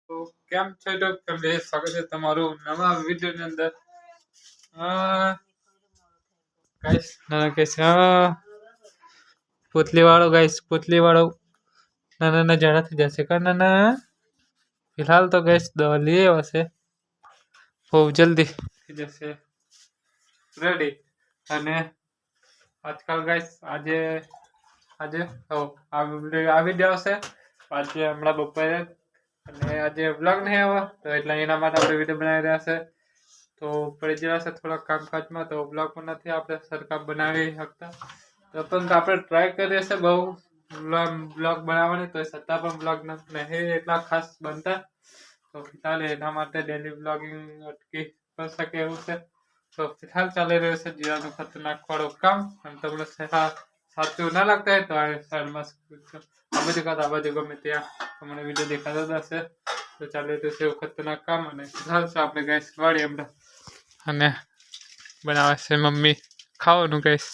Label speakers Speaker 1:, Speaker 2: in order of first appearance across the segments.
Speaker 1: તો કેમ છે તો ફેમિલી, સ્વાગત છે તમારું નવા વિડીયોની અંદર. ગાઈસ નાના કે છે પુતલી વાળો, ગાઈસ પુતલી વાળો નાના નાના ઝાડા થઈ જશે કા નાના. ફિલહાલ તો ગાઈસ દવા લઈ આવ્યા છે, બહુ જલ્દી થઈ જશે રેડી. અને આજકાલ ગાઈસ આજે આજે આ વિડીયો આવશે આજે હમણાં બપોરે. અને આજે વ્લોગ નહીં આવ્યો તો એટલે એના માટે આપણે વિડીયો બનાવી રહ્યા છે. તો પડી ગયા છે થોડા કામકાજમાં, તો વ્લોગ પણ નથી આપણે સરખા બનાવી શકતા. તો પણ આપણે ટ્રાય કરીએ છીએ બહુ વ્લોગ બનાવવાની, તો છતાં પણ વ્લોગ નહીં એટલા ખાસ બનતા. તો ફિલહાલ એના માટે ડેલી વ્લોગિંગ અટકી પણ શકે એવું છે. તો ફિલહાલ ચાલી રહ્યું છે જીરાનું ખતરનાક વાળું કામ. અને તમને સાચું ના લાગતા હોય તો આ સાઈડમાં આ બાજુ ગમે ત્યાં તમને વિડીયો દેખાતા હશે. તો ચાલી રહ્યું છે એવું ખતરનાક કામ. અને ફિલહાલ છે આપણે ગેસ વાળી હમણાં અને બનાવે છે મમ્મી ખાવાનું ગેસ.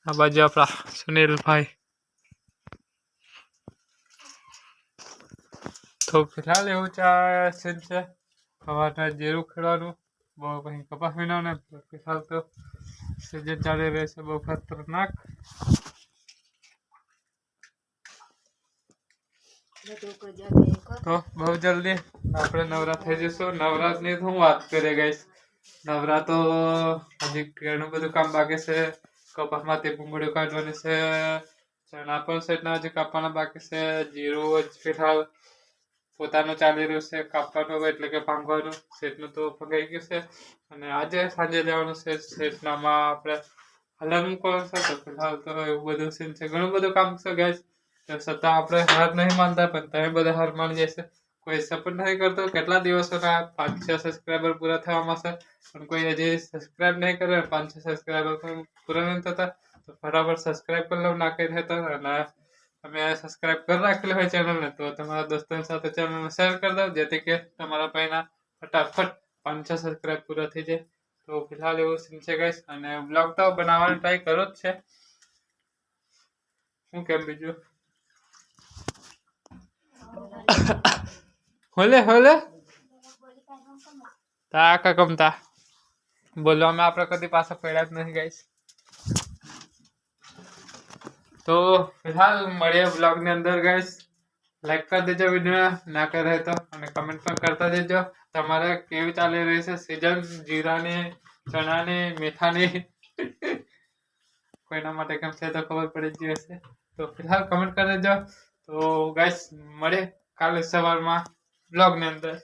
Speaker 1: આ બાજુ આપણા સુનિલભાઈ. તો ફિલહાલ એવું સીન છે. સવારના જીરું ખેડવાનું, બહુ પછી કપાસ વીણવાનું. ફિલહાલ તો સિઝન ચાલી રહી છે બહુ ખતરનાક. તો બહુ જલ્દી આપણે નવરા થઈ જઈશું. નવરાતની શું વાત કરીએ ગાઈસ, નવરા તો હજી ઘણું બધું કામ બાકી છે. કપાસમાંથી ભૂંગળીઓ કાઢવાની છે, ચણા પણ સેટના હજી કાપવાના બાકી છે, જીરું ફિલહાલ પોતાનું ચાલી રહ્યું છે કાપવાનું એટલે કે ભાંગવાનું. સેટનું તો ભગાઈ ગયું છે અને આજે સાંજે લેવાનું છે સેટનામાં આપણે હલન મૂકવાનું છે. તો ફિલહાલ તો એવું બધું સીન છે, ઘણું બધું કામ છે ગાઈસ. તો છતાં આપણે હાર નહીં માનતા, પણ તમે બધા હાર માની જશે. કોઈ સપોર્ટ નહીં કરતો. કેટલા દિવસોના 5-6 સબસ્ક્રાઈબર પૂરા થવામાં છે, પણ કોઈ હજી સબસ્ક્રાઈબ નહીં કરે. 5-6 સબસ્ક્રાઈબર પણ પૂરા નહીં થતા. તો ફટાફટ સબસ્ક્રાઈબ કરી લો નાખી રહેતો. અને તમે સબસ્ક્રાઈબ કરી રાખેલી હોય ચેનલને તો તમારા દોસ્તોની સાથે ચેનલને શેર કરી દો, જેથી કે તમારા ભાઈના ફટાફટ 5-6 સબસ્ક્રાઈબ પૂરા થઈ જાય. તો ફિલહાલ એવું સીન છે ગાઈસ. અને બ્લોગ તો બનાવવાની ટ્રાય કરો જ છે. શું કેમ બીજું હોલે તા કા કમતા બોલવામાં આપણે કદી પાછા પડ્યા જ નથી ગાઈસ. તો ફિલહાલ મળીએ બ્લોગની અંદર ગાઈસ. લાઈક કરી દેજો વિડીયો ના કરે તો, અને કમેન્ટ પણ કરતા દેજો તમારે કેવી ચાલી રહી છે સિઝન જીરાની, ચણાની, મીઠાની. કોઈના માટે કેમ છે તો ખબર પડી જ હશે. તો ફિલહાલ કમેન્ટ કરી દેજો. તો ગાઈસ મળે કાલે સવારમાં બ્લોગની અંદર.